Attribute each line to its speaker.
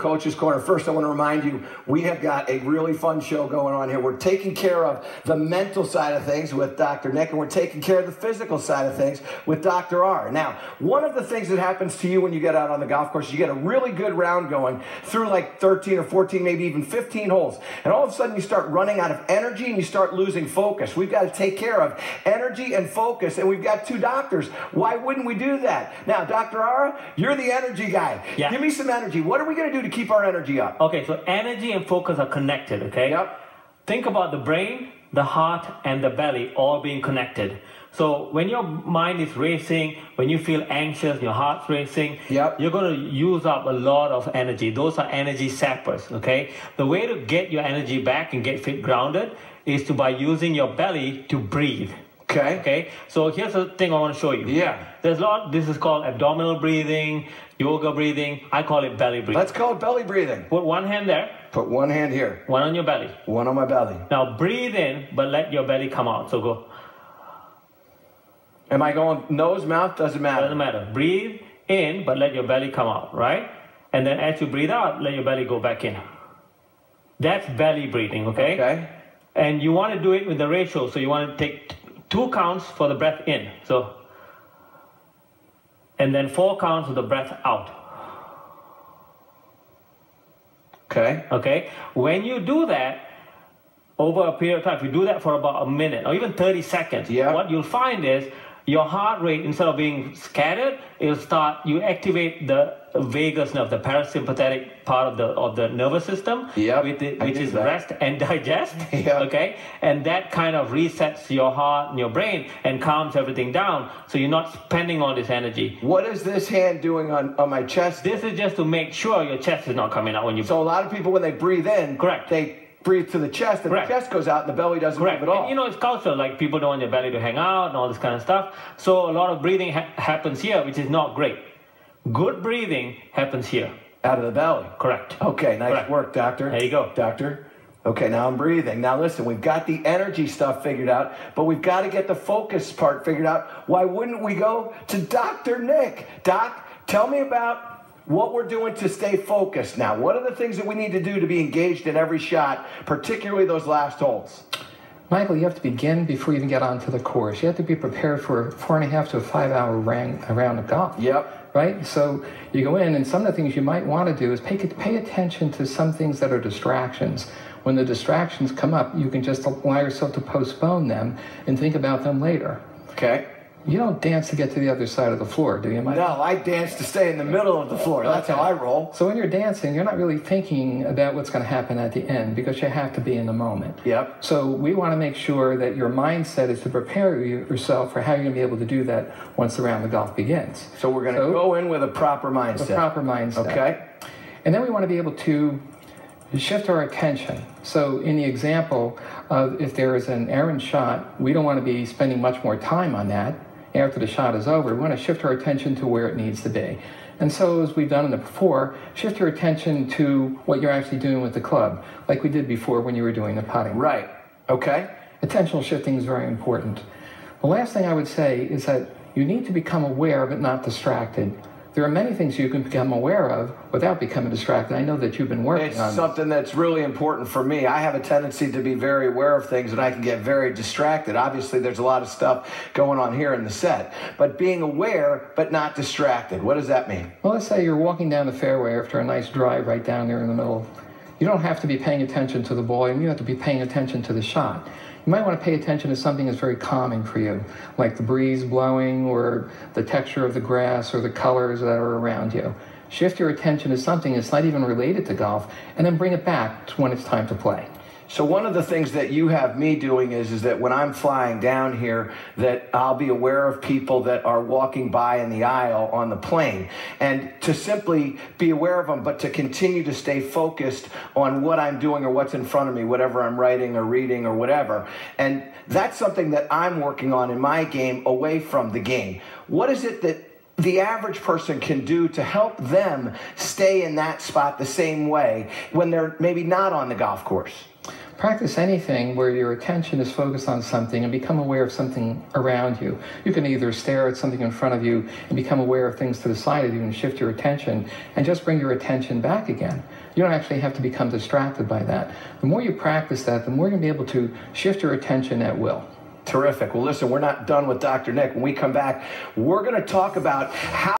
Speaker 1: Coach's Corner. First, I want to remind you, we have got a really fun show going on here. We're taking care of the mental side of things with Dr. Nick, and we're taking care of the physical side of things with Dr. R. Now, one of the things that happens to you when you get out on the golf course, you get a really good round going through like 13 or 14, maybe even 15 holes. And all of a sudden, you start running out of energy and you start losing focus. We've got to take care of energy and focus, and we've got two doctors. Why wouldn't we do that? Now, Dr. Ara, you're the energy guy.
Speaker 2: Yeah.
Speaker 1: Give me some energy. What are we going to do to keep our energy up?
Speaker 2: Okay, so energy and focus are connected, okay?
Speaker 1: Yep.
Speaker 2: Think about the brain, the heart, and the belly all being connected. So when your mind is racing, when you feel anxious, your heart's racing,
Speaker 1: Yep.
Speaker 2: you're going to use up a lot of energy. Those are energy sappers, okay? The way to get your energy back and get fit grounded is by using your belly to breathe.
Speaker 1: Okay.
Speaker 2: Okay, so here's the thing I want to show you.
Speaker 1: Yeah.
Speaker 2: There's a lot, this is called abdominal breathing, yoga breathing. I call it belly breathing.
Speaker 1: Let's call it belly breathing.
Speaker 2: Put one hand there,
Speaker 1: Put one hand here,
Speaker 2: one on your belly.
Speaker 1: one on my belly.
Speaker 2: Now breathe in, but let your belly come out. So go,
Speaker 1: Am I going nose, mouth? Doesn't matter.
Speaker 2: doesn't matter. Breathe in, but let your belly come out, right? And then as you breathe out, let your belly go back in. That's belly breathing, okay?
Speaker 1: Okay.
Speaker 2: And you want to do it with the ratio. So you want to take 2 counts for the breath in. So, and then 4 counts for the breath out.
Speaker 1: Okay.
Speaker 2: Okay? When you do that, over a period of time, if you do that for about a minute or even 30 seconds,
Speaker 1: Yeah.
Speaker 2: what you'll find is your heart rate, instead of being scattered, it'll start, you activate the vagus nerve, the parasympathetic part of the nervous system,
Speaker 1: Yep,
Speaker 2: which is rest and digest.
Speaker 1: Yeah.
Speaker 2: Okay? And that kind of resets your heart and your brain and calms everything down, so you're not spending all this energy.
Speaker 1: What is this hand doing on my chest?
Speaker 2: This is just to make sure your chest is not coming out when you...
Speaker 1: So a lot of people, when they breathe in,
Speaker 2: Correct.
Speaker 1: they breathe to the chest, and
Speaker 2: Correct.
Speaker 1: the chest goes out, and the belly doesn't
Speaker 2: Correct.
Speaker 1: move at all.
Speaker 2: And, you know, it's cultural. Like, people don't want their belly to hang out and all this kind of stuff. So a lot of breathing happens here, which is not great. Good breathing happens here.
Speaker 1: Out of the belly.
Speaker 2: Correct.
Speaker 1: Okay, nice
Speaker 2: Correct.
Speaker 1: work, doctor.
Speaker 2: There you go.
Speaker 1: Doctor. Okay, now I'm breathing. Now listen, we've got the energy stuff figured out, but we've got to get the focus part figured out. Why wouldn't we go to Dr. Nick? Doc, tell me about what we're doing to stay focused now. What are the things that we need to do to be engaged in every shot, particularly those last holes?
Speaker 3: Michael, you have to begin before you even get onto the course. You have to be prepared for a 4.5 to 5 hour round of golf.
Speaker 1: Yep.
Speaker 3: Right? So you go in, and some of the things you might want to do is pay attention to some things that are distractions. When the distractions come up, you can just allow yourself to postpone them and think about them later.
Speaker 1: Okay.
Speaker 3: You don't dance to get to the other side of the floor, do you, Michael?
Speaker 1: No, I dance to stay in the middle of the floor. That's how I roll.
Speaker 3: So when you're dancing, you're not really thinking about what's going to happen at the end, because you have to be in the moment.
Speaker 1: Yep.
Speaker 3: So we want to make sure that your mindset is to prepare yourself for how you're going to be able to do that once the round of golf begins.
Speaker 1: So we're going to go in with a proper mindset.
Speaker 3: A proper mindset.
Speaker 1: Okay.
Speaker 3: And then we want to be able to shift our attention. So in the example of, if there is an errant shot, we don't want to be spending much more time on that. After the shot is over, we want to shift our attention to where it needs to be. And so, as we've done in the before, shift your attention to what you're actually doing with the club, like we did before when you were doing the putting.
Speaker 1: Right. Okay.
Speaker 3: Attentional shifting is very important. The last thing I would say is that you need to become aware but not distracted. There are many things you can become aware of without becoming distracted. I know that you've been working on
Speaker 1: It's something that's really important for me. I have a tendency to be very aware of things, and I can get very distracted. Obviously, there's a lot of stuff going on here in the set. But being aware but not distracted, what does that mean?
Speaker 3: Well, let's say you're walking down the fairway after a nice drive right down there in the middle. You don't have to be paying attention to the ball, and you have to be paying attention to the shot. You might want to pay attention to something that's very calming for you, like the breeze blowing or the texture of the grass or the colors that are around you. Shift your attention to something that's not even related to golf, and then bring it back to when it's time to play.
Speaker 1: So one of the things that you have me doing is that when I'm flying down here, that I'll be aware of people that are walking by in the aisle on the plane, and to simply be aware of them, but to continue to stay focused on what I'm doing or what's in front of me, whatever I'm writing or reading or whatever. And that's something that I'm working on in my game away from the game. What is it that the average person can do to help them stay in that spot the same way when they're maybe not on the golf course?
Speaker 3: Practice anything where your attention is focused on something and become aware of something around you. You can either stare at something in front of you and become aware of things to the side of you and shift your attention and just bring your attention back again. You don't actually have to become distracted by that. The more you practice that, the more you'll be able to shift your attention at will.
Speaker 1: Terrific. Well, listen, we're not done with Dr. Nick. When we come back, we're going to talk about how